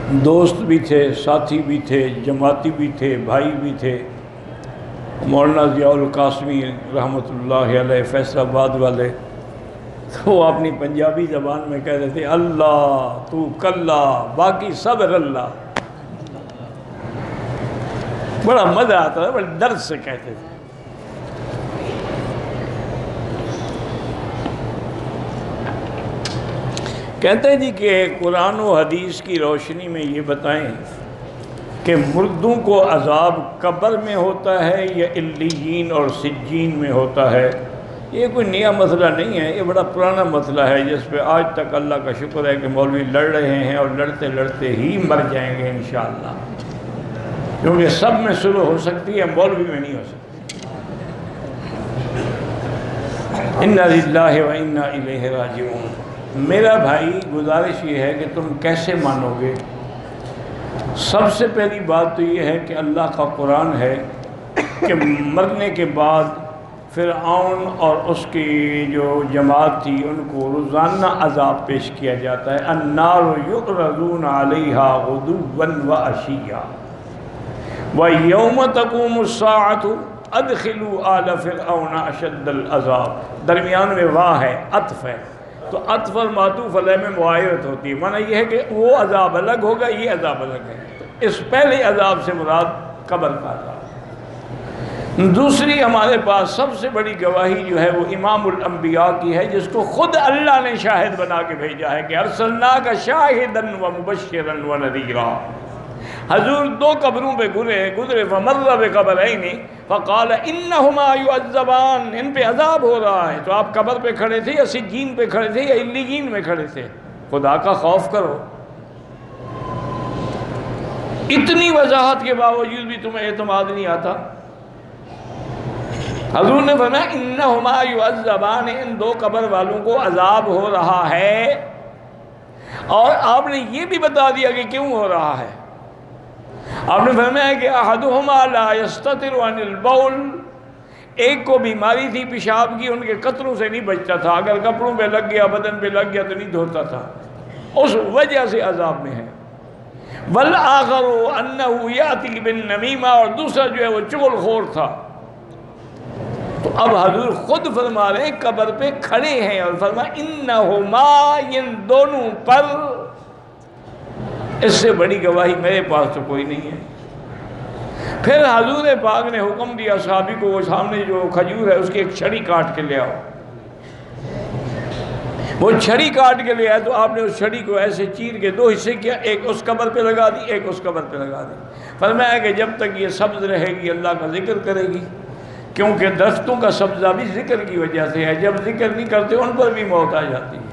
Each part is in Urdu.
دوست بھی تھے، ساتھی بھی تھے، جماعتی بھی تھے، بھائی بھی تھے۔ مولانا ضیاء القاسمی رحمۃ اللہ علیہ فیصل آباد والے، تو وہ اپنی پنجابی زبان میں کہہ رہے تھے اللہ تو کلا باقی سب اللہ۔ بڑا مزہ آتا تھا، بڑے درد سے کہتے تھے۔ کہتے ہیں جی کہ قرآن و حدیث کی روشنی میں یہ بتائیں کہ مردوں کو عذاب قبر میں ہوتا ہے یا علیین اور سجین میں ہوتا ہے۔ یہ کوئی نیا مسئلہ نہیں ہے، یہ بڑا پرانا مسئلہ ہے جس پہ آج تک اللہ کا شکر ہے کہ مولوی لڑ رہے ہیں، اور لڑتے لڑتے ہی مر جائیں گے انشاءاللہ، کیونکہ سب میں صلح ہو سکتی ہے، مولوی میں نہیں ہو سکتی۔ انا للہ و انا الیہ راجعون۔ میرا بھائی گزارش یہ ہے کہ تم کیسے مانو گے؟ سب سے پہلی بات تو یہ ہے کہ اللہ کا قرآن ہے کہ مرنے کے بعد فرعون اور اس کی جو جماعت تھی ان کو روزانہ عذاب پیش کیا جاتا ہے۔ النار یعرضون علیہا غدوا وعشیا ویوم تقوم الساعۃ ادخلوا آل فرعون اشد العذاب۔ درمیان میں واہ ہے، عطف ہے، تو عطف اور معطوف علیہ میں معایرت ہوتی ہے، معنی یہ ہے کہ وہ عذاب الگ ہوگا، یہ عذاب الگ ہے۔ اس پہلے عذاب سے مراد قبر کا عذاب۔ دوسری ہمارے پاس سب سے بڑی گواہی جو ہے وہ امام الانبیاء کی ہے، جس کو خود اللہ نے شاہد بنا کے بھیجا ہے کہ ارسلناک شاہدا ومبشرا ونذیرا۔ حضور دو قبروں پہ گزرے فمر بقبرین فقال انہما یعذبان، ان پہ عذاب ہو رہا ہے۔ تو آپ قبر پہ کھڑے تھے یا سجین پہ کھڑے تھے یا علیین میں کھڑے تھے؟ خدا کا خوف کرو۔ اتنی وضاحت کے باوجود بھی تمہیں اعتماد نہیں آتا۔ حضور نے فرمایا انہما یعذبان، ان دو قبر والوں کو عذاب ہو رہا ہے، اور آپ نے یہ بھی بتا دیا کہ کیوں ہو رہا ہے۔ آپ نے فرمایا کہ احدہما لا یستتر عن البول، ایک کو بیماری تھی پیشاب کی، ان کے قطروں سے نہیں بچتا تھا، اگر کپڑوں پہ لگ گیا، بدن پہ لگ گیا تو نہیں دھوتا تھا، اس وجہ سے عذاب میں ہے۔ والآخر انہ یاتی بالنمیمہ، اور دوسرا جو ہے وہ چغل خور تھا۔ تو اب حضور خود فرما رہے ہیں، قبر پہ کھڑے ہیں، اور فرمایا انہما، ان دونوں پر، اس سے بڑی گواہی میرے پاس تو کوئی نہیں ہے۔ پھر حضور پاک نے حکم دیا صحابی کو، وہ سامنے جو کھجور ہے اس کی ایک چھڑی کاٹ کے لے آؤ۔ وہ چھڑی کاٹ کے لے آئے تو آپ نے اس چھڑی کو ایسے چیر کے دو حصے کیا، ایک اس قبر پہ لگا دی، ایک اس قبر پہ لگا دی۔ فرمایا کہ جب تک یہ سبز رہے گی اللہ کا ذکر کرے گی، کیونکہ درختوں کا سبزہ بھی ذکر کی وجہ سے ہے، جب ذکر نہیں کرتے ان پر بھی موت آ جاتی ہے۔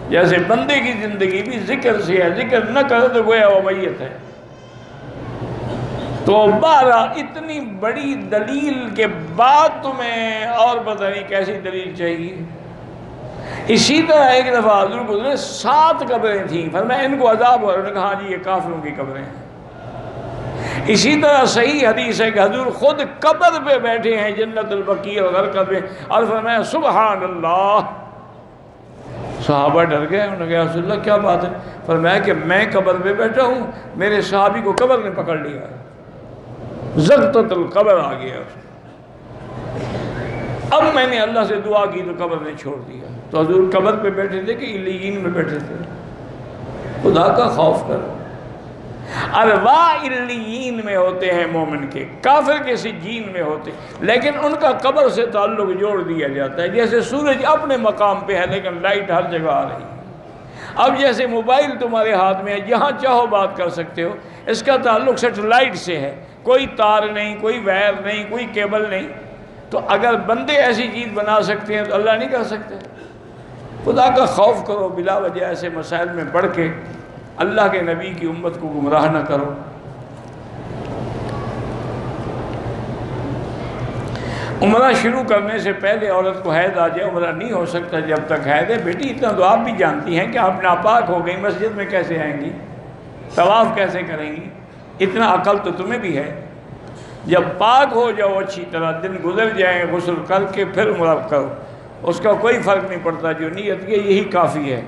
جیسے بندے کی زندگی بھی ذکر سے ہے، ذکر نہ کرے تو گویا وہ میت ہے۔ تو بہرحال اتنی بڑی دلیل کے بعد تمہیں اور پتہ نہیں کیسی دلیل چاہیے۔ اسی طرح ایک دفعہ حضور گزرے، 7 قبریں تھیں، فرمایا ان کو عذاب ہوا، انہوں نے کہا ہاں جی یہ کافروں کی قبریں ہیں۔ اسی طرح صحیح حدیث ہے کہ حضور خود قبر پہ بیٹھے ہیں جنت البقیع اور غرقد میں، اور فرمایا سبحان اللہ۔ صحابہ ڈر گئے، انہوں نے کہا رسول اللہ کیا بات ہے؟ فرمایا کہ میں قبر پہ بیٹھا ہوں، میرے صحابی کو قبر نے پکڑ لیا، زغطۃ القبر آ گیا۔ اب میں نے اللہ سے دعا کی تو قبر نے چھوڑ دیا۔ تو حضور قبر پہ بیٹھے تھے کہ علیین میں بیٹھے تھے؟ خدا کا خوف کرو۔ ارواح علیین میں ہوتے ہیں مومن کے، کافر کے سجین میں ہوتے، لیکن ان کا قبر سے تعلق جوڑ دیا جاتا ہے۔ جیسے سورج اپنے مقام پہ ہے لیکن لائٹ ہر جگہ آ رہی ہے۔ اب جیسے موبائل تمہارے ہاتھ میں ہے، جہاں چاہو بات کر سکتے ہو، اس کا تعلق سیٹلائٹ سے ہے، کوئی تار نہیں، کوئی وائر نہیں، کوئی کیبل نہیں۔ تو اگر بندے ایسی چیز بنا سکتے ہیں تو اللہ نہیں کر سکتے؟ خدا کا خوف کرو، بلا وجہ ایسے مسائل میں پڑھ کے اللہ کے نبی کی امت کو گمراہ نہ کرو۔ عمرہ شروع کرنے سے پہلے عورت کو حیض آ جائے، عمرہ نہیں ہو سکتا جب تک حیض ہے۔ بیٹی اتنا تو آپ بھی جانتی ہیں کہ آپ ناپاک ہو گئی، مسجد میں کیسے آئیں گی، طواف کیسے کریں گی؟ اتنا عقل تو تمہیں بھی ہے۔ جب پاک ہو جاؤ اچھی طرح، دن گزر جائیں، غسل کر کے پھر عمرہ کرو، اس کا کوئی فرق نہیں پڑتا، جو نیت کی یہی کافی ہے۔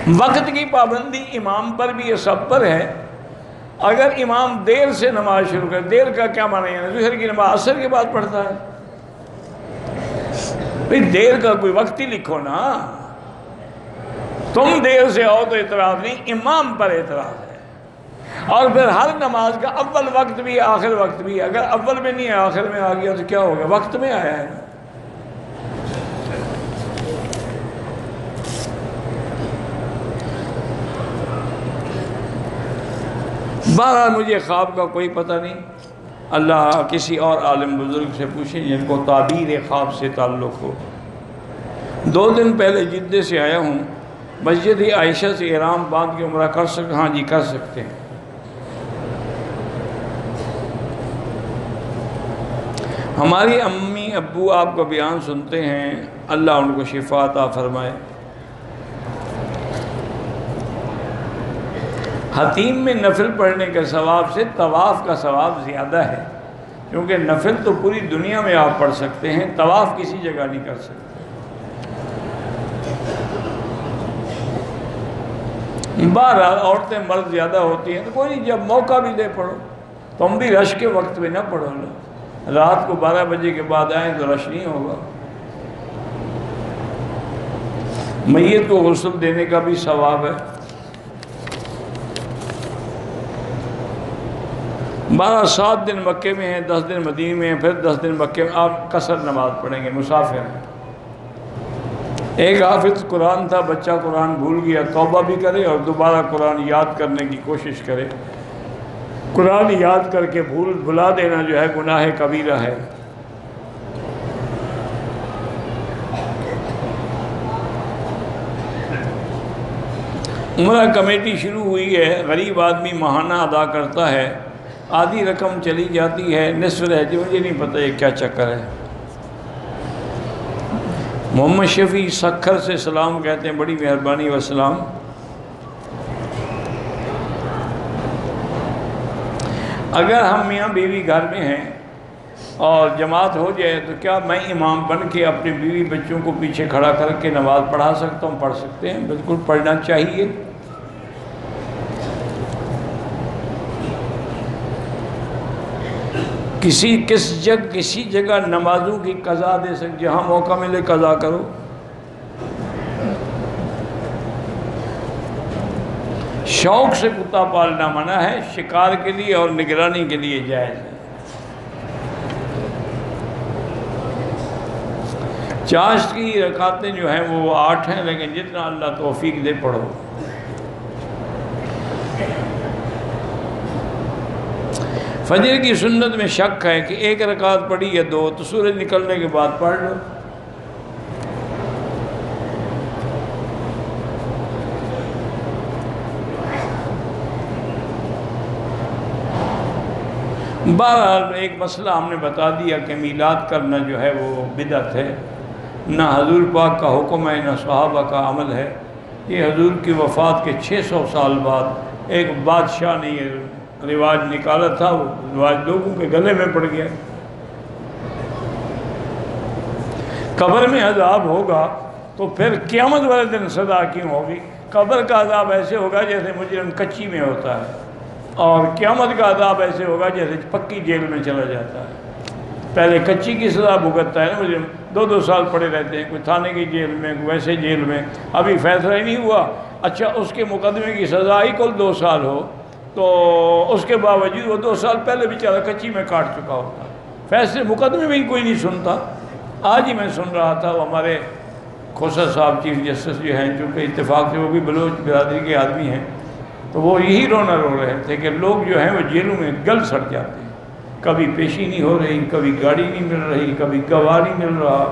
وقت کی پابندی امام پر بھی ہے، سب پر ہے۔ اگر امام دیر سے نماز شروع کرے، دیر کا کیا معنی ہے؟ ظہر کی نماز عصر کے بعد پڑھتا ہے، بھئی دیر کا کوئی وقت ہی لکھو نا۔ تم دیر سے آؤ تو اعتراض نہیں، امام پر اعتراض ہے۔ اور پھر ہر نماز کا اول وقت بھی آخر وقت بھی، اگر اول میں نہیں ہے آخر میں آ گیا تو کیا ہوگا؟ وقت میں آیا ہے نا۔ بہرحال مجھے خواب کا کوئی پتہ نہیں، اللہ کسی اور عالم بزرگ سے پوچھیں جن کو تعبیر خواب سے تعلق ہو۔ 2 دن پہلے جدہ سے آیا ہوں، مسجد عائشہ سے احرام باندھ کے عمرہ کر سکتے؟ ہاں جی کر سکتے ہیں۔ ہماری امی ابو آپ کا بیان سنتے ہیں، اللہ ان کو شفا عطا فرمائے۔ حتیم میں نفل پڑھنے کے ثواب سے طواف کا ثواب زیادہ ہے، کیونکہ نفل تو پوری دنیا میں آپ پڑھ سکتے ہیں، طواف کسی جگہ نہیں کر سکتے۔ بہرحال عورتیں مرد زیادہ ہوتی ہیں تو کوئی نہیں، جب موقع بھی دے پڑھو۔ تم بھی رش کے وقت میں نہ پڑھو، رات کو 12 بجے کے بعد آئیں تو رش نہیں ہوگا۔ میت کو غسل دینے کا بھی ثواب ہے۔ 7 دن مکے میں ہیں، 10 دن مدینے میں ہیں، پھر 10 دن مکے میں آپ قصر نماز پڑھیں گے، مسافر ہیں۔ ایک حافظ قرآن تھا، بچہ قرآن بھول گیا، توبہ بھی کرے اور دوبارہ قرآن یاد کرنے کی کوشش کرے۔ قرآن یاد کر کے بھلا دینا جو ہے گناہ کبیرہ ہے۔ عمرہ کمیٹی شروع ہوئی ہے، غریب آدمی ماہانہ ادا کرتا ہے، آدھی رقم چلی جاتی ہے، نصف رہتی، مجھے نہیں پتہ یہ کیا چکر ہے۔ محمد شفیع سکھر سے سلام کہتے ہیں، بڑی مہربانی والسلام۔ اگر ہم میاں بیوی گھر میں ہیں اور جماعت ہو جائے تو کیا میں امام بن کے اپنی بیوی بچوں کو پیچھے کھڑا کر کے نماز پڑھا سکتا ہوں؟ پڑھ سکتے ہیں، بالکل پڑھنا چاہیے۔ کسی جگہ نمازوں کی قضا دے سکتے، جہاں موقع ملے قضا کرو۔ شوق سے کتا پالنا منع ہے، شکار کے لیے اور نگرانی کے لیے جائز ہے۔ چاشت کی رکعتیں جو ہیں وہ 8 ہیں، لیکن جتنا اللہ توفیق دے پڑھو۔ فجر کی سنت میں شک ہے کہ 1 رکعت پڑھی یا 2، تو سورج نکلنے کے بعد پڑھ لو۔ بہرحال ایک مسئلہ ہم نے بتا دیا کہ میلاد کرنا جو ہے وہ بدعت ہے، نہ حضور پاک کا حکم ہے نہ صحابہ کا عمل ہے۔ یہ حضور کی وفات کے 600 سال بعد ایک بادشاہ نے یہ رواج نکالا تھا، وہ رواج لوگوں کے گلے میں پڑ گیا۔ قبر میں عذاب ہوگا تو پھر قیامت والے دن سزا کیوں ہوگی؟ قبر کا عذاب ایسے ہوگا جیسے مجرم کچی میں ہوتا ہے، اور قیامت کا عذاب ایسے ہوگا جیسے پکی جیل میں چلا جاتا ہے۔ پہلے کچی کی سزا بھگتتا ہے نا مجرم، 2 سال پڑے رہتے ہیں، کوئی تھانے کی جیل میں، کوئی ویسے جیل میں، ابھی فیصلہ ہی نہیں ہوا۔ اچھا اس کے مقدمے کی سزا ہی کل 2 سال ہو تو اس کے باوجود وہ 2 سال پہلے بیچارہ کچی میں کاٹ چکا ہوتا، فیصلے مقدمے میں ہی کوئی نہیں سنتا۔ آج ہی میں سن رہا تھا، وہ ہمارے کھوسا صاحب چیف جسٹس جو ہیں، چونکہ اتفاق سے وہ بھی بلوچ برادری کے آدمی ہیں، تو وہ یہی رونا رو رہے تھے کہ لوگ جو ہیں وہ جیلوں میں گل سڑ جاتے ہیں، کبھی پیشی نہیں ہو رہی، کبھی گاڑی نہیں مل رہی، کبھی گواہ نہیں مل رہا،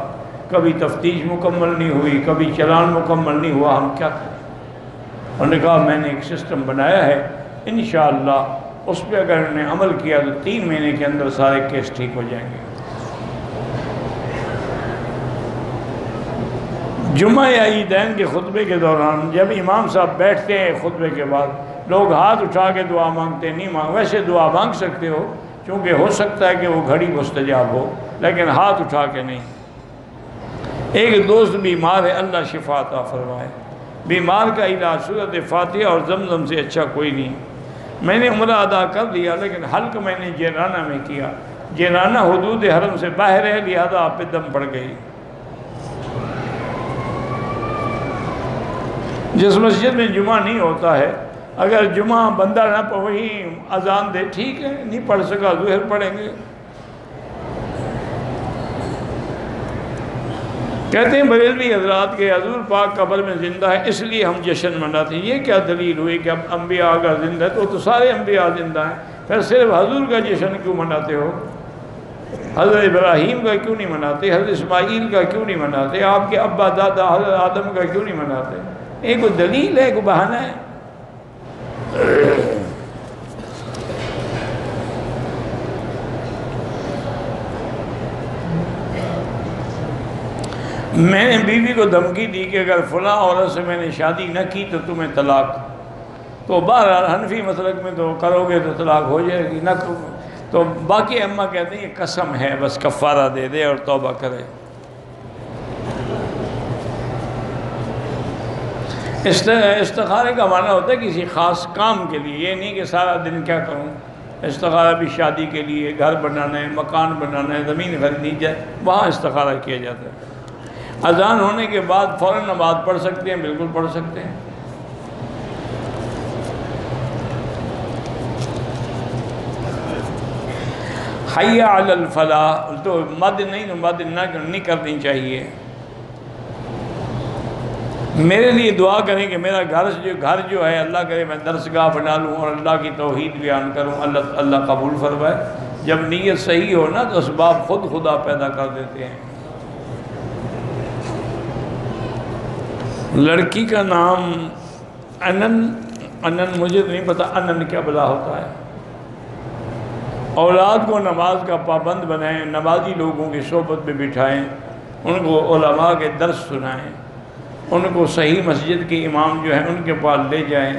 کبھی تفتیش مکمل نہیں ہوئی، کبھی چلان مکمل نہیں ہوا، ہم کیا کریں؟ انہوں نے کہا میں نے ایک سسٹم بنایا ہے، انشاءاللہ اس پہ اگر انہوں نے عمل کیا تو 3 مہینے کے اندر سارے کیس ٹھیک ہو جائیں گے۔ جمعہ یا عیدین کے خطبے کے دوران جب امام صاحب بیٹھتے ہیں خطبے کے بعد، لوگ ہاتھ اٹھا کے دعا مانگتے ہیں، نہیں مانگ، ویسے دعا مانگ سکتے ہو چونکہ ہو سکتا ہے کہ وہ گھڑی مستجاب ہو، لیکن ہاتھ اٹھا کے نہیں۔ ایک دوست بیمار ہے، اللہ شفا عطا فرمائے، بیمار کا علاج سورۃ فاتحہ اور زمزم سے اچھا کوئی نہیں۔ میں نے عمرہ ادا کر لیا لیکن حلق میں نے جیرانہ میں کیا، جیرانہ حدود حرم سے باہر ہے، لہذا آپ پہ دم پڑ گئی۔ جس مسجد میں جمعہ نہیں ہوتا ہے، اگر جمعہ بندہ نہ وہی اذان دے ٹھیک ہے، نہیں پڑھ سکا ظہر پڑھیں گے۔ کہتے ہیں بریلوی حضرات کے حضور پاک قبر میں زندہ ہے اس لیے ہم جشن مناتے ہیں۔ یہ کیا دلیل ہوئی کہ اب انبیاء اگر زندہ ہے تو سارے انبیاء زندہ ہیں، پھر صرف حضور کا جشن کیوں مناتے ہو؟ حضرت ابراہیم کا کیوں نہیں مناتے؟ حضرت اسماعیل کا کیوں نہیں مناتے؟ آپ کے ابا دادا حضرت آدم کا کیوں نہیں مناتے؟ یہ کوئی دلیل ہے، کوئی بہانہ ہے؟ میں نے بیوی کو دھمکی دی کہ اگر فلاں عورت سے میں نے شادی نہ کی تو تمہیں طلاق، تو بہرحال حنفی مسلک میں تو کرو گے تو طلاق ہو جائے گی، نہ تو باقی اماں کہتے ہیں یہ قسم ہے، بس کفارہ دے دے اور توبہ کرے۔ استخارے کا معنی ہوتا ہے کسی خاص کام کے لیے، یہ نہیں کہ سارا دن کیا کروں۔ استخارہ بھی شادی کے لیے، گھر بنانا ہے، مکان بنانا ہے، زمین خریدنی جائے، وہاں استخارہ کیا جاتا ہے۔ اذان ہونے کے بعد فوراً نماز پڑھ سکتے ہیں، بالکل پڑھ سکتے ہیں۔ حی علی الفلاح تو مد نہیں کرنی چاہیے۔ میرے لیے دعا کریں کہ میرا گھر جو ہے اللہ کرے میں درسگاہ بنا لوں اور اللہ کی توحید بیان کروں، اللہ قبول فرمائے۔ جب نیت صحیح ہو نا تو اسباب خود خدا پیدا کر دیتے ہیں۔ لڑکی کا نام انن مجھے نہیں پتا انن کیا بلا ہوتا ہے۔ اولاد کو نماز کا پابند بنائیں، نمازی لوگوں کی صحبت میں بٹھائیں، ان کو علماء کے درس سنائیں، ان کو صحیح مسجد کے امام جو ہیں ان کے پاس لے جائیں،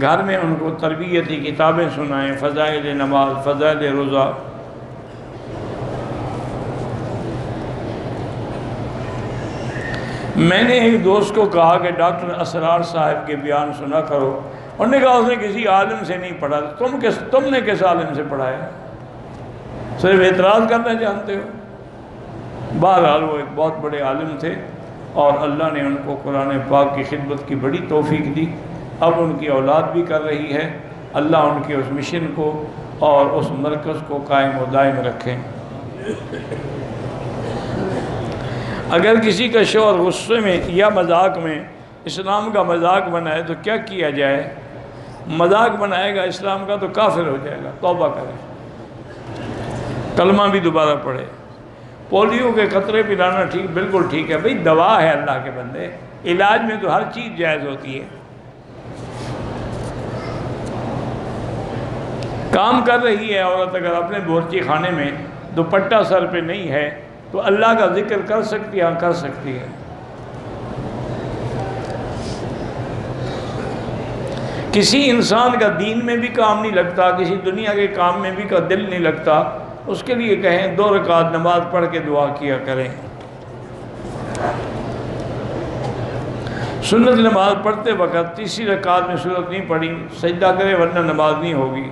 گھر میں ان کو تربیتی کتابیں سنائیں، فضائل نماز، فضائل روزہ۔ میں نے ایک دوست کو کہا کہ ڈاکٹر اسرار صاحب کے بیان سنا کرو، انہوں نے کہا اس نے کسی عالم سے نہیں پڑھا۔ تم نے کس عالم سے پڑھا ہے؟ صرف اعتراض کرنا جانتے ہو۔ بہرحال وہ ایک بہت بڑے عالم تھے اور اللہ نے ان کو قرآن پاک کی خدمت کی بڑی توفیق دی۔ اب ان کی اولاد بھی کر رہی ہے۔ اللہ ان کے اس مشن کو اور اس مرکز کو قائم و دائم رکھیں۔ اگر کسی کا شوہر غصے میں یا مذاق میں اسلام کا مذاق بنائے تو کیا کیا جائے؟ مذاق بنائے گا اسلام کا تو کافر ہو جائے گا، توبہ کرے، کلمہ بھی دوبارہ پڑھے۔ پولیو کے قطرے پلانا بالکل ٹھیک ہے، بھئی دوا ہے اللہ کے بندے، علاج میں تو ہر چیز جائز ہوتی ہے۔ کام کر رہی ہے عورت اگر اپنے باورچی خانے میں دوپٹہ سر پہ نہیں ہے تو اللہ کا ذکر کر سکتی ہے؟ ہاں کر سکتی ہے۔ کسی انسان کا دین میں بھی کام نہیں لگتا، کسی دنیا کے کام میں بھی کا دل نہیں لگتا، اس کے لیے کہیں 2 رکعت نماز پڑھ کے دعا کیا کریں۔ سنت نماز پڑھتے وقت تیسری رکعت میں سورت نہیں پڑھی، سجدہ کرے ورنہ نماز نہیں ہوگی۔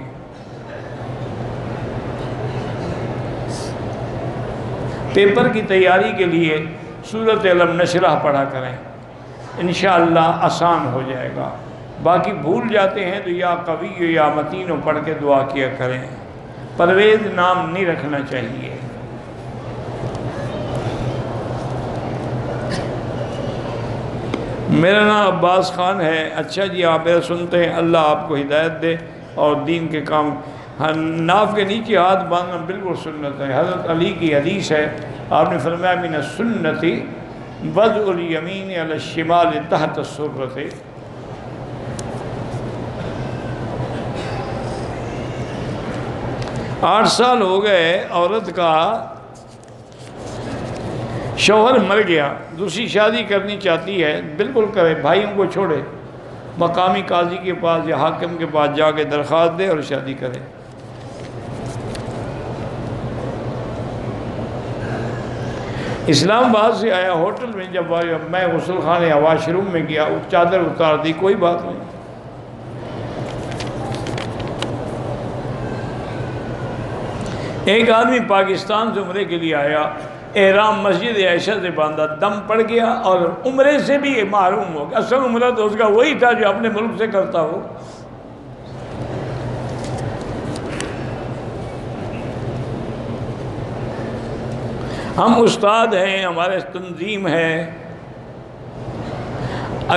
پیپر کی تیاری کے لیے سورت علم نشرح پڑھا کریں، انشاءاللہ آسان ہو جائے گا۔ باقی بھول جاتے ہیں تو یا قوی یا متین پڑھ کے دعا کیا کریں۔ پرویز نام نہیں رکھنا چاہیے۔ میرا نام عباس خان ہے۔ اچھا جی، آپ میرا سنتے ہیں، اللہ آپ کو ہدایت دے اور دین کے کام۔ ناف کے نیچے ہاتھ باندھنا بالکل سنت ہے۔ حضرت علی کی حدیث ہے، آپ نے فرمایا من السنتی وضع الیمین علی الشمال تحت السرۃ۔ 8 سال ہو گئے، عورت کا شوہر مر گیا، دوسری شادی کرنی چاہتی ہے، بالکل کرے، بھائیوں کو چھوڑے، مقامی قاضی کے پاس یا حاکم کے پاس جا کے درخواست دے اور شادی کرے۔ اسلام آباد سے آیا، ہوٹل میں جب آیا میں غسل خانے یا واش روم میں گیا، چادر اتار دی، کوئی بات نہیں۔ ایک آدمی پاکستان سے عمرے کے لیے آیا، احرام مسجد عائشہ سے باندھا، دم پڑ گیا اور عمرے سے بھی محروم ہو گیا۔ اصل عمرہ تو اس کا وہی تھا جو اپنے ملک سے کرتا ہو۔ ہم استاد ہیں، ہمارے تنظیم ہے،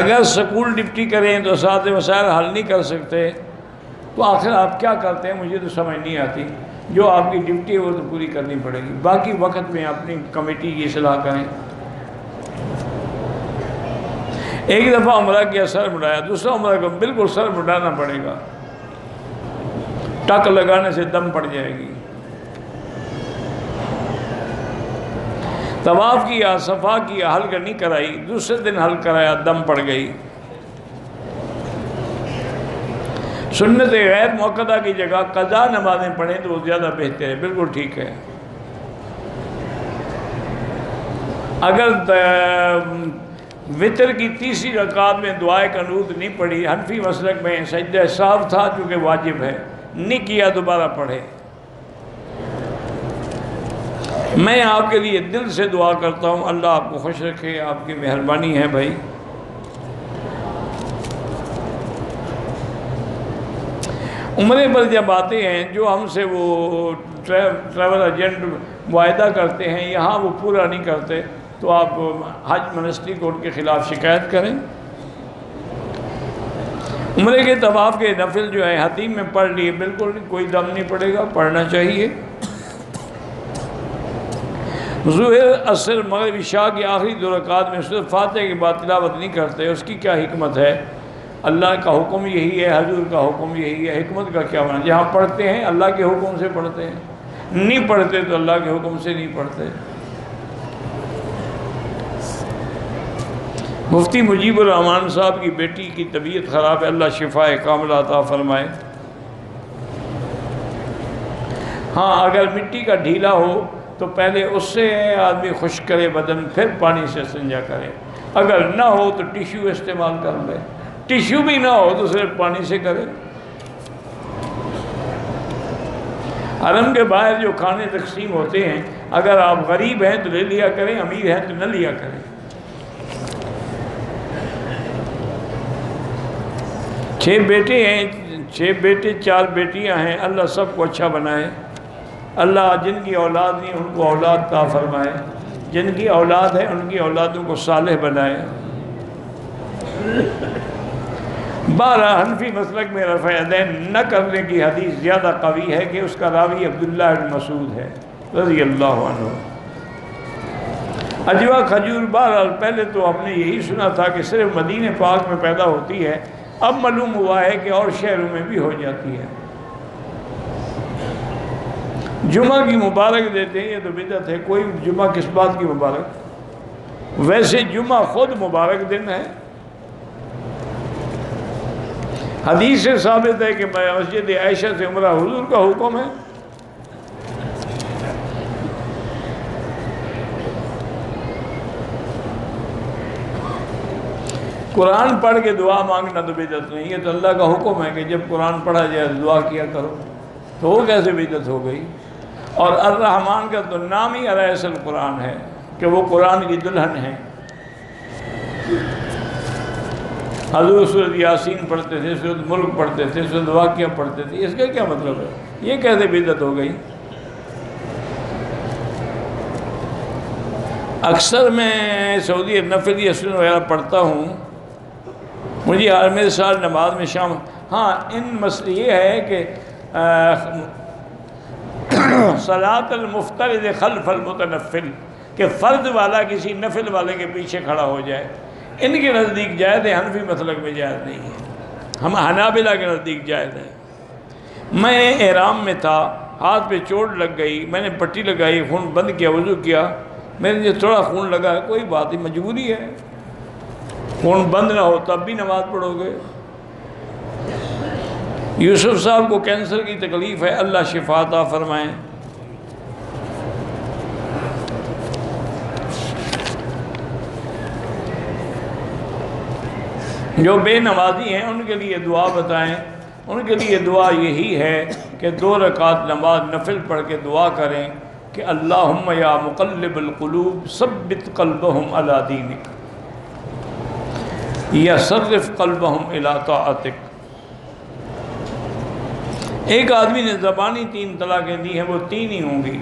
اگر سکول ڈپٹی کریں تو اساتذہ مسائل حل نہیں کر سکتے تو آخر آپ کیا کرتے ہیں مجھے تو سمجھ نہیں آتی۔ جو آپ کی ڈیوٹی ہے وہ تو پوری کرنی پڑے گی، باقی وقت میں اپنی کمیٹی کی اصلاح کریں۔ ایک دفعہ عمرہ کیا، سر مڑایا، دوسرا عمرہ کو بالکل سر مڑانا پڑے گا، ٹک لگانے سے دم پڑ جائے گی۔ طواف کیا، صفا کیا، حلق نہیں کرائی، دوسرے دن حلق کرایا، دم پڑ گئی۔ سنت غیر موقدہ کی جگہ قضا نمازیں پڑھیں تو وہ زیادہ بہتر ہے، بالکل ٹھیک ہے۔ اگر وتر کی تیسری رکعت میں دعائے قنوت نہیں پڑھی، حنفی مسلک میں سجدہ سہو تھا چونکہ واجب ہے، نہیں کیا دوبارہ پڑھے۔ میں آپ کے لیے دل سے دعا کرتا ہوں، اللہ آپ کو خوش رکھے، آپ کی مہربانی ہے بھائی۔ عمرے پر جب آتے ہیں جو ہم سے وہ ٹریول ایجنٹ معاہدہ کرتے ہیں، یہاں وہ پورا نہیں کرتے تو آپ حج منسٹری کو ان کے خلاف شکایت کریں۔ عمرے کے طواف کے نفل جو ہے حتیم میں پڑھ لیے، بالکل کوئی دم نہیں پڑے گا، پڑھنا چاہیے۔ ظہر، عصر، مغرب، عشاء کی آخری 2 رکعات میں صرف فاتحہ کے بعد تلاوت نہیں کرتے، اس کی کیا حکمت ہے؟ اللہ کا حکم یہی ہے، حضور کا حکم یہی ہے، حکمت کا کیا معنی؟ جہاں پڑھتے ہیں اللہ کے حکم سے پڑھتے ہیں، نہیں پڑھتے تو اللہ کے حکم سے نہیں پڑھتے۔ مفتی مجیب الرحمان صاحب کی بیٹی کی طبیعت خراب ہے، اللہ شفائے کاملہ عطا فرمائے۔ ہاں، اگر مٹی کا ڈھیلا ہو تو پہلے اس سے آدمی خشک کرے بدن، پھر پانی سے استنجا کرے۔ اگر نہ ہو تو ٹیشو استعمال کر لے، ٹیشو بھی نہ ہو تو صرف پانی سے کرے۔ حرم کے باہر جو کھانے تقسیم ہوتے ہیں، اگر آپ غریب ہیں تو لے لیا کریں، امیر ہیں تو نہ لیا کریں۔ 6 بیٹے ہیں، 6 بیٹے 4 بیٹیاں ہیں، اللہ سب کو اچھا بنائے۔ اللہ جن کی اولاد نہیں ان کو اولاد عطا فرمائے، جن کی اولاد ہے ان کی اولادوں کو صالح بنائے۔ 12 حنفی مسلک میں رفع یدین نہ کرنے کی حدیث زیادہ قوی ہے کہ اس کا راوی عبداللہ بن مسعود ہے رضی اللہ عنہ۔ اجوا کھجور بہرحال پہلے تو ہم نے یہی سنا تھا کہ صرف مدینہ پاک میں پیدا ہوتی ہے، اب معلوم ہوا ہے کہ اور شہروں میں بھی ہو جاتی ہے۔ جمعہ کی مبارک دیتے ہیں، یہ تو بدعت ہے، کوئی جمعہ کس بات کی مبارک؟ ویسے جمعہ خود مبارک دن ہے۔ حدیث سے ثابت ہے کہ مسجد عائشہ سے عمرہ حضور کا حکم ہے۔ قرآن پڑھ کے دعا مانگنا تو بدعت نہیں، یہ تو اللہ کا حکم ہے کہ جب قرآن پڑھا جائے دعا کیا کرو، تو وہ کیسے بدعت ہو گئی؟ اور الرحمن کا تو نام ہی عرائس القرآن ہے کہ وہ قرآن کی دلہن ہے۔ حضور سورۃ یاسین پڑھتے تھے، سورۃ ملک پڑھتے تھے، سورۃ واقعہ پڑھتے تھے، اس کا کیا مطلب ہے؟ یہ کیسے بدعت ہو گئی؟ اکثر میں سعودی نفل یا سنن وغیرہ پڑھتا ہوں، مجھے میرے ساتھ نماز میں شام، ہاں ان مسئلہ یہ ہے کہ صلاۃ المفترض خلف المتنفل، کہ فرض والا کسی نفل والے کے پیچھے کھڑا ہو جائے، ان کے نزدیک جائز ہے، حنفی مسلک میں جائز نہیں ہے، ہم حنابلہ کے نزدیک جائز ہے۔ میں احرام میں تھا، ہاتھ پہ چوٹ لگ گئی، میں نے پٹی لگائی، خون بند کیا، وضو کیا، میرے لیے تھوڑا خون لگا ہے، کوئی بات نہیں، مجبوری ہے، خون بند نہ ہو تب بھی نماز پڑھو گے۔ یوسف صاحب کو کینسر کی تکلیف ہے، اللہ شفا عطا فرمائیں۔ جو بے نمازی ہیں ان کے لیے دعا بتائیں۔ ان کے لیے دعا یہی ہے کہ 2 رکعت نماز نفل پڑھ کے دعا کریں کہ اللہم یا مقلب القلوب ثبت قلبہم علی دینک یا صرف قلبہم الی طاعتک۔ ایک آدمی نے زبانی 3 طلاقیں دی ہیں، وہ 3 ہی ہوں گی،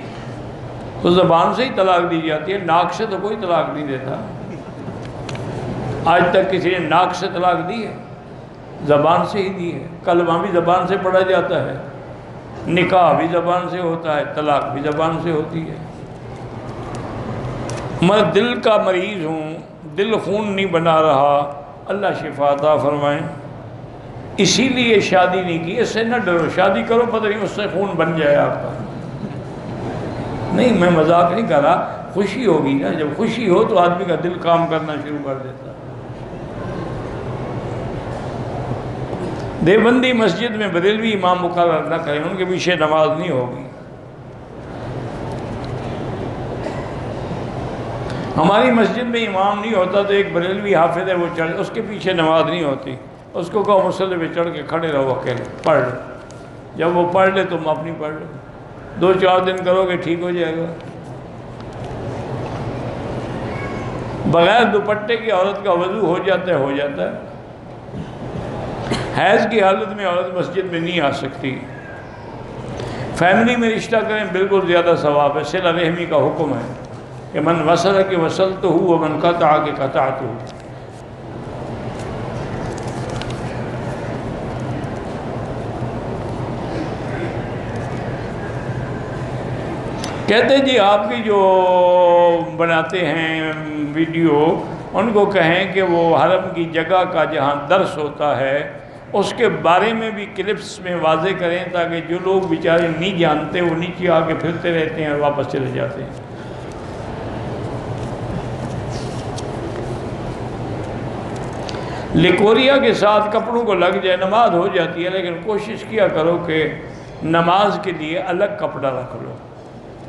تو زبان سے ہی طلاق دی جاتی ہے، ناک سے تو کوئی طلاق نہیں دیتا۔ آج تک کسی نے ناک سے طلاق دی ہے؟ زبان سے ہی دی ہے۔ کلمہ بھی زبان سے پڑھا جاتا ہے، نکاح بھی زبان سے ہوتا ہے، طلاق بھی زبان سے ہوتی ہے۔ میں دل کا مریض ہوں، دل خون نہیں بنا رہا، اللہ شفا عطا فرمائیں، اسی لیے شادی نہیں کی۔ اس سے نہ ڈرو، شادی کرو، پتہ نہیں اس سے خون بن جائے آپ کا۔ نہیں، میں مذاق نہیں کر رہا، خوشی ہوگی نا، جب خوشی ہو تو آدمی کا دل کام کرنا شروع کر دیتا ہے۔ دیوبندی مسجد میں بریلوی امام مقرر نہ کریں، ان کے پیچھے نماز نہیں ہوگی۔ ہماری مسجد میں امام نہیں ہوتا تو ایک بریلوی حافظ ہے، وہ چڑھ، اس کے پیچھے نماز نہیں ہوتی، اس کو کہو مصلی پہ چڑھ کے کھڑے رہو اکیلے، پڑھ لو، جب وہ پڑھ لے تم اپنی پڑھ لو، 2-4 دن کرو گے ٹھیک ہو جائے گا۔ بغیر دوپٹے کی عورت کا وضو ہو جاتا ہے۔ حیض کی حالت میں عورت مسجد میں نہیں آ سکتی۔ فیملی میں رشتہ کریں، بالکل زیادہ ثواب ہے۔ صلہ رحمی کا حکم ہے کہ من وصل کہ وصلتہ ومن قطع کہ قطعتہ۔ کہتے جی آپ کی جو بناتے ہیں ویڈیو، ان کو کہیں کہ وہ حرم کی جگہ کا جہاں درس ہوتا ہے اس کے بارے میں بھی کلپس میں واضح کریں، تاکہ جو لوگ بیچارے نہیں جانتے وہ نیچے آ کے پھرتے رہتے ہیں اور واپس چلے جاتے ہیں۔ لیکوریا کے ساتھ کپڑوں کو لگ جائے نماز ہو جاتی ہے، لیکن کوشش کیا کرو کہ نماز کے لیے الگ کپڑا رکھ لو،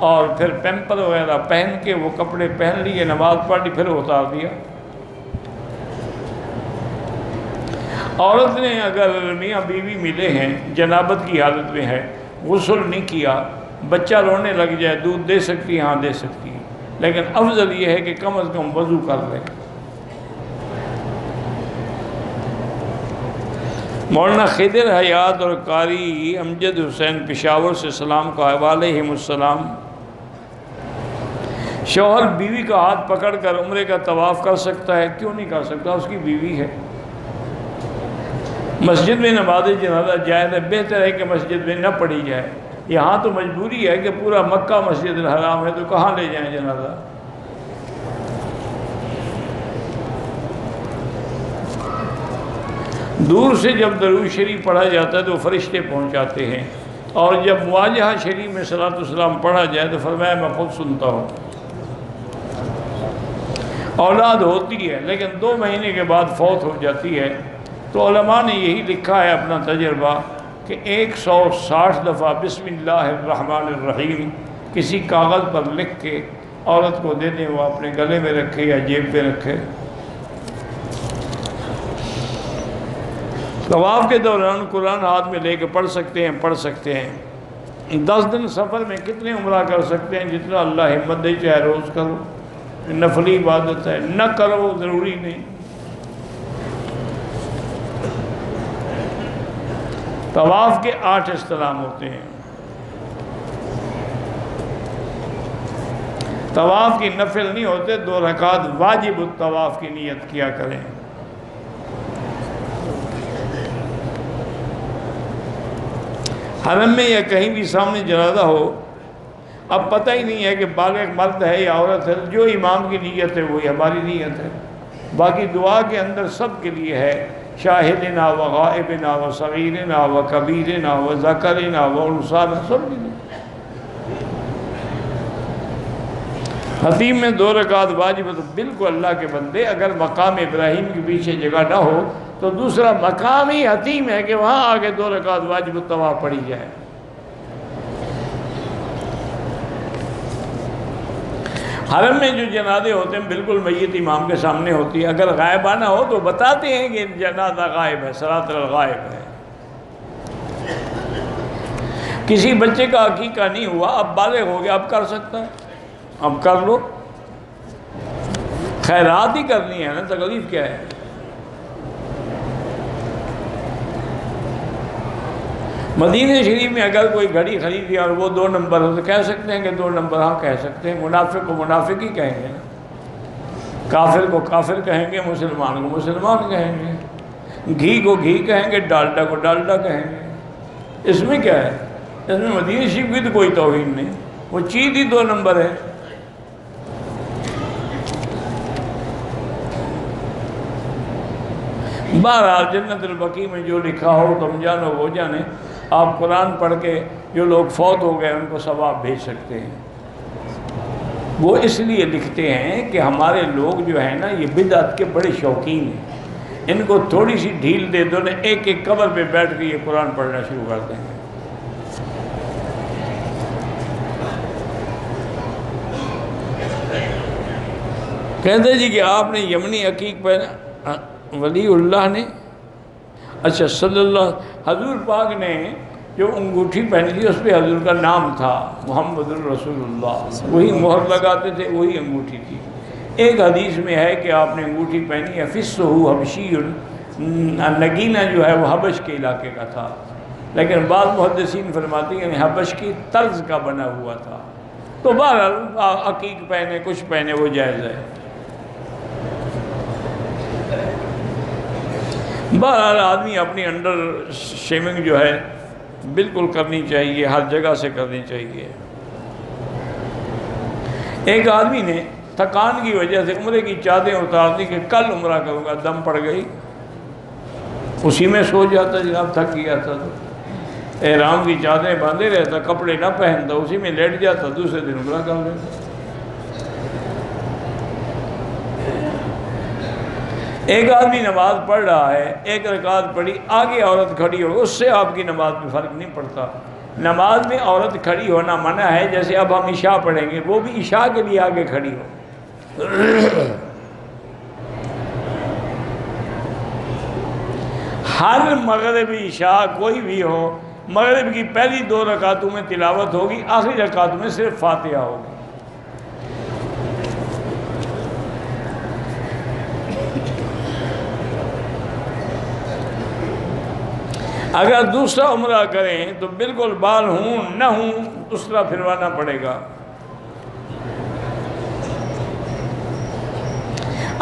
اور پھر پیمپر وغیرہ پہن کے وہ کپڑے پہن لیے، نماز پڑھ لی، پھر اتار دیا۔ عورت نے اگر میاں بیوی ملے ہیں، جنابت کی حالت میں ہے، غسل نہیں کیا، بچہ رونے لگ جائے، دودھ دے سکتی ہے؟ ہاں دے سکتی ہے، لیکن افضل یہ ہے کہ کم از کم وضو کر لے۔ مولانا خضر حیات اور قاری امجد حسین پشاور سے سلام کا علیہم السلام۔ شوہر بیوی کا ہاتھ پکڑ کر عمرے کا طواف کر سکتا ہے؟ کیوں نہیں کر سکتا؟ اس کی بیوی ہے۔ مسجد میں نماز جنازہ جائز ہے، بہتر ہے کہ مسجد میں نہ پڑھی جائے۔ یہاں تو مجبوری ہے کہ پورا مکہ مسجد الحرام ہے، تو کہاں لے جائیں جنازہ؟ دور سے جب درود شریف پڑھا جاتا ہے تو فرشتے پہنچاتے ہیں، اور جب مواجہہ شریف میں صلاۃ والسلام پڑھا جائے تو فرمایا میں خود سنتا ہوں۔ اولاد ہوتی ہے لیکن 2 مہینے کے بعد فوت ہو جاتی ہے، تو علماء نے یہی لکھا ہے اپنا تجربہ کہ 160 دفعہ بسم اللہ الرحمن الرحیم کسی کاغذ پر لکھ کے عورت کو دے دیں، وہ اپنے گلے میں رکھے یا جیب پہ رکھے۔ طواف کے دوران قرآن ہاتھ میں لے کے پڑھ سکتے ہیں۔ 10 دن سفر میں کتنے عمرہ کر سکتے ہیں؟ جتنا اللہ ہمت دے، چاہے روز کرو، نفلی عبادت ہے، نہ کرو ضروری نہیں۔ طواف کے 8 استلام ہوتے ہیں۔ طواف کی نفل نہیں ہوتے، 2 رکعت واجب الطواف کی نیت کیا کریں۔ حرم میں یا کہیں بھی سامنے جنازہ ہو، اب پتہ ہی نہیں ہے کہ بالغ مرد ہے یا عورت ہے، جو امام کی نیت ہے وہی ہماری نیت ہے۔ باقی دعا کے اندر سب کے لیے ہے، شاہدنا و غائبنا و صغیرنا و کبیرنا و ذکرنا و انثانا، سب کے لیے۔ حتیم میں 2 رکعت واجب، تو بالکل اللہ کے بندے، اگر مقام ابراہیم کے پیچھے جگہ نہ ہو تو دوسرا مقام ہی حتیم ہے کہ وہاں آگے 2 رکعت واجب الطواف پڑھی جائے۔ حرم میں جو جنازے ہوتے ہیں بالکل میت امام کے سامنے ہوتی ہے، اگر غائبانہ ہو تو بتاتے ہیں کہ جنازہ غائب ہے، صراط الغائب ہے۔ کسی بچے کا عقیقہ نہیں ہوا، اب بالغ ہو گیا، اب کر سکتا ہے، اب کر لو، خیرات ہی کرنی ہے نا، تکلیف کیا ہے؟ مدینہ شریف میں اگر کوئی گھڑی خریدی اور وہ 2 نمبر ہو تو کہہ سکتے ہیں کہ 2 نمبر، ہاں کہہ سکتے ہیں۔ منافق کو منافق ہی کہیں گے، کافر کو کافر کہیں گے، مسلمان کو مسلمان کہیں گے، گھی کو گھی کہیں گے، ڈالڈا کو ڈالڈا کہیں گے۔ اس میں کیا ہے؟ اس میں مدینہ شریف کی تو کوئی توہین نہیں، وہ چیز ہی 2 نمبر ہے۔ بہرحال جنت البقیع میں جو لکھا ہو تم جانو وہ جانے، آپ قرآن پڑھ کے جو لوگ فوت ہو گئے ان کو ثواب بھیج سکتے ہیں۔ وہ اس لیے لکھتے ہیں کہ ہمارے لوگ جو ہیں نا یہ بدعت کے بڑے شوقین ہیں، ان کو تھوڑی سی ڈھیل دے دو نا، ایک ایک قبر پہ بیٹھ کے یہ قرآن پڑھنا شروع کر دیں گے۔ کہتے جی کہ آپ نے یمنی عقیق پہنا، ولی اللہ نے، اچھا صلی اللہ، حضور پاک نے جو انگوٹھی پہنی تھی اس پہ حضور کا نام تھا، محمد الرسول اللہ، وہی مہر لگاتے تھے، وہی انگوٹھی تھی۔ ایک حدیث میں ہے کہ آپ نے انگوٹھی پہنی ہے، فِسُّهُ حبشی، نگینہ جو ہے وہ حبش کے علاقے کا تھا، لیکن بعض محدثین فرماتے ہیں کہ حبش کی طرز کا بنا ہوا تھا۔ تو بہرحال عقیق پہنے کچھ پہنے وہ جائز ہے۔ بہرحال آدمی اپنی انڈر شیونگ جو ہے بالکل کرنی چاہیے، ہر جگہ سے کرنی چاہیے۔ ایک آدمی نے تھکان کی وجہ سے عمرے کی چادریں اتار دی کہ کل عمرہ کروں گا، دم پڑ گئی، اسی میں سو جاتا، جناب تھک گیا تھا تو احرام کی چادریں باندھے رہتا، کپڑے نہ پہنتا، اسی میں لیٹ جاتا، دوسرے دن عمرہ کر لیتا۔ ایک آدمی نماز پڑھ رہا ہے، ایک رکعت پڑھی، آگے عورت کھڑی ہو، اس سے آپ کی نماز میں فرق نہیں پڑتا۔ نماز میں عورت کھڑی ہونا منع ہے، جیسے اب ہم عشاء پڑھیں گے، وہ بھی عشاء کے لیے آگے کھڑی ہو۔ ہر مغرب عشاء کوئی بھی ہو، مغرب کی پہلی 2 رکعتوں میں تلاوت ہوگی، آخری رکعتوں میں صرف فاتحہ ہوگی۔ اگر دوسرا عمرہ کریں تو بالکل بال ہوں نہ ہوں دوسرا پھروانا پڑے گا۔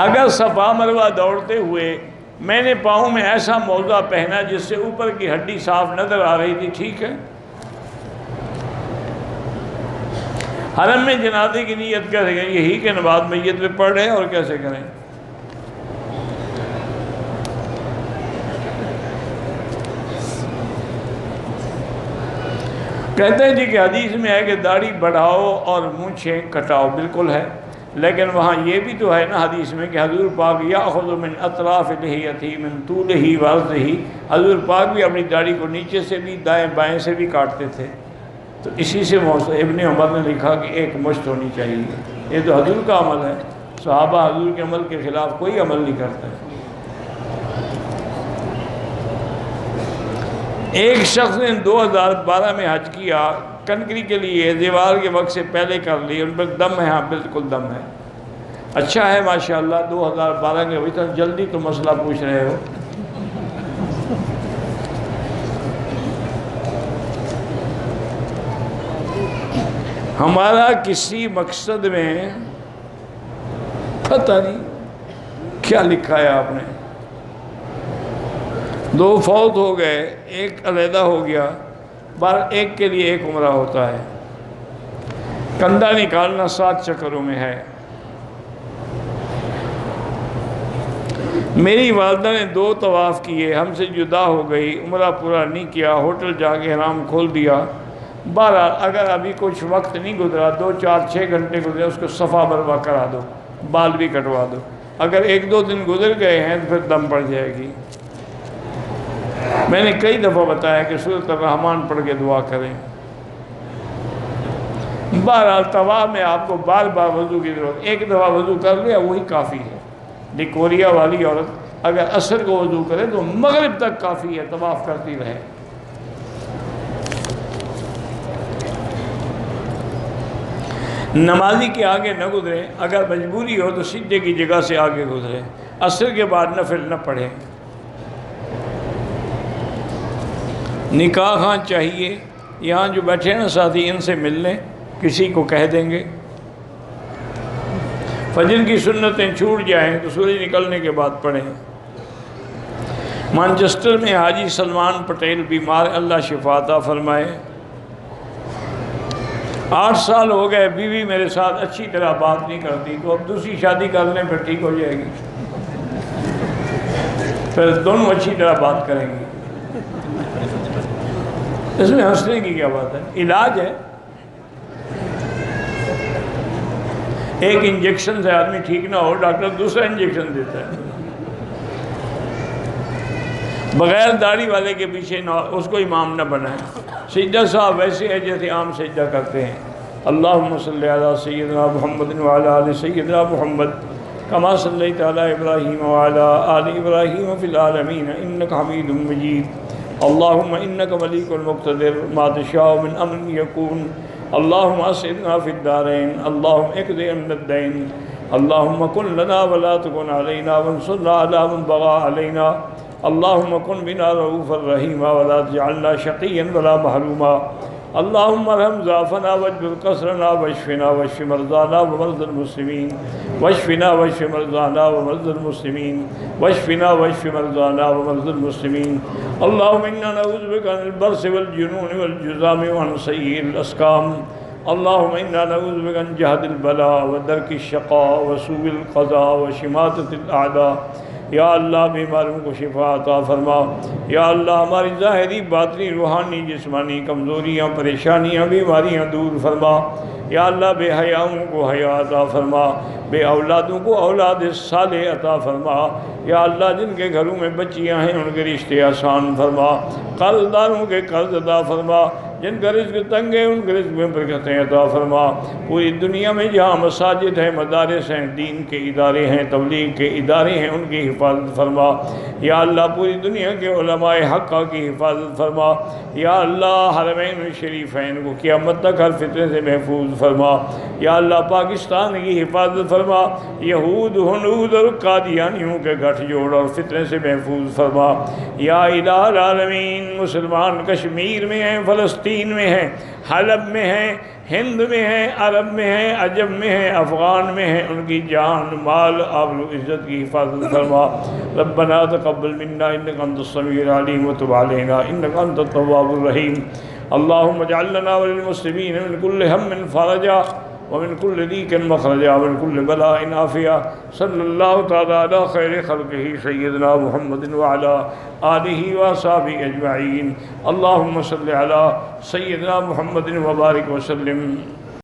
اگر صفا مروہ دوڑتے ہوئے میں نے پاؤں میں ایسا موزہ پہنا جس سے اوپر کی ہڈی صاف نظر آ رہی تھی، ٹھیک ہے۔ حرم میں جنازے کی نیت کیسے کریں؟ یہی کہ نماز میت پہ پڑھ رہے ہیں، اور کیسے کریں؟ کہتے ہیں جی کہ حدیث میں ہے کہ داڑھی بڑھاؤ اور مونچھیں کٹاؤ، بالکل ہے، لیکن وہاں یہ بھی تو ہے نا حدیث میں کہ حضور پاک یاخذ من اطراف لحیتہ من طولہ وعرضہ، حضور پاک بھی اپنی داڑھی کو نیچے سے بھی دائیں بائیں سے بھی کاٹتے تھے۔ تو اسی سے ابن عمر نے لکھا کہ 1 مشت ہونی چاہیے۔ یہ تو حضور کا عمل ہے، صحابہ حضور کے عمل کے خلاف کوئی عمل نہیں کرتے۔ ایک شخص نے 2012 میں حج کیا، کنکری کے لیے دیوار کے وقت سے پہلے کر لی، ان پر دم ہے؟ ہاں بالکل دم ہے۔ اچھا ہے ماشاءاللہ، 2012 کے ابھی تک جلدی تو مسئلہ پوچھ رہے ہو۔ ہمارا کسی مقصد میں پتہ نہیں کیا لکھا ہے آپ نے، 2 فوت ہو گئے، 1 علیحدہ ہو گیا، بار 1 کے لیے 1 عمرہ ہوتا ہے۔ کندھا نکالنا 7 چکروں میں ہے۔ میری والدہ نے 2 طواف کیے، ہم سے جدا ہو گئی، عمرہ پورا نہیں کیا، ہوٹل جا کے حرام کھول دیا۔ بہرحال اگر ابھی کچھ وقت نہیں گزرا، 2 4 6 گھنٹے گزرے، اس کو صفا مروہ کرا دو، بال بھی کٹوا دو۔ اگر 1 2 دن گزر گئے ہیں تو پھر دم پڑ جائے گی۔ میں نے کئی دفعہ بتایا کہ سورۃ الرحمن پڑھ کے دعا کریں۔ بہرحال طواف میں آپ کو بار بار وضو کی ضرورت، ایک دفعہ وضو کر لیا وہی کافی ہے۔ ڈکوریا والی عورت اگر عصر کو وضو کرے تو مغرب تک کافی ہے، طواف کرتی رہے۔ نمازی کے آگے نہ گزرے، اگر مجبوری ہو تو سجدے کی جگہ سے آگے گزرے، عصر کے بعد نفل نہ پڑھیں۔ نکاح ہاں چاہیے، یہاں جو بیٹھے ہیں نا ساتھی، ان سے مل لیں، کسی کو کہہ دیں گے۔ فجر کی سنتیں چھوٹ جائیں تو سورج نکلنے کے بعد پڑھیں۔ مانچسٹر میں حاجی سلمان پٹیل بیمار، اللہ شفا عطا فرمائے۔ 8 سال ہو گئے، بیوی میرے ساتھ اچھی طرح بات نہیں کرتی، تو اب دوسری شادی کر لیں پھر ٹھیک ہو جائے گی، پھر دونوں اچھی طرح بات کریں گے۔ اس میں ہنسنے کی کیا بات ہے؟ علاج ہے۔ ایک انجیکشن سے آدمی ٹھیک نہ ہو، ڈاکٹر دوسرا انجیکشن دیتا ہے۔ بغیر داڑھی والے کے پیچھے نہ اس کو امام نہ بنائیں۔ سجدہ صاحب ویسے ہے جیسے عام سجدہ کرتے ہیں۔ اللہم صلی علی سیدنا محمد وعلی آل سیدنا محمد کما صلیت علی ابراہیم وعلی آل ابراہیم فی العالمین انک حمید مجید۔ اللہم انک ملیک المقتدر ما تشاء من امر یکون۔ اللہم اسعدنا فی الدارین، اللہم اقض عنا الدین، اللہم کن لنا ولا تکن علینا وانصرنا علی من بغى علینا، اللہم کن بنا رؤوفا رحیما ولا تجعلنا شقیا ولا محروما، اللہم ارحم ضعفنا واجبر قصرنا واشفنا واشف مرضانا ومرضى المسلمین، واشفنا واشف مرضانا ومرضى المسلمین، واشفنا واشف مرضانا ومرضى المسلمین، اللہم انا نعوذ بک من البرص والجنون والجذام وعن سیئ الاسقام، اللہم انا نعوذ بک من جہد البلاء ودرک الشقاء وسوء القضاء وشماتۃ الاعداء۔ یا اللہ بیماروں کو شفا عطا فرما، یا اللہ ہماری ظاہری باطنی روحانی جسمانی کمزوریاں پریشانیاں بیماریاں دور فرما، یا اللہ بے حیاؤں کو حیا عطا فرما، بے اولادوں کو اولاد صالح عطا فرما، یا اللہ جن کے گھروں میں بچیاں ہیں ان کے رشتے آسان فرما، قرض داروں کے قرض عطا فرما، جن کا رزق تنگ ہے ان کے رزق میں برکتیں عطا فرما۔ پوری دنیا میں جہاں مساجد ہیں، مدارس ہیں، دین کے ادارے ہیں، تبلیغ کے ادارے ہیں، ان کی حفاظت فرما، یا اللہ پوری دنیا کے علماء حقہ کی حفاظت فرما، یا اللہ حرمین شریفین کو قیامت تک ہر فتنے سے محفوظ فرما، یا اللہ پاکستان کی حفاظت فرما، یہود ہنود اور قادیانیوں کے گٹھ جوڑ اور فتنے سے محفوظ فرما، یا الہ العالمین مسلمان کشمیر میں ہیں، فلسطین میں ہیں، حلب میں ہیں، ہند میں ہیں، عرب میں ہیں، عجم میں ہیں، افغان میں ہیں، ان کی جان مال آبرو عزت کی حفاظت فرما۔ ربنا تقبل منا انک انت السمیع العلیم وتب علینا انک انت التواب الرحیم۔ اللہم اجعل لنا وللمسلمین من کل ہم فرجا ومن کل ضیق مخرجا ومن کل بلاء عافیہ۔ صلی اللہ تعالی علی خیر خلقہ سیدنا محمد وعلی آلہ وصحبہ اجمعین۔ اللہم صلی علی سیدنا محمد وبارک وسلم۔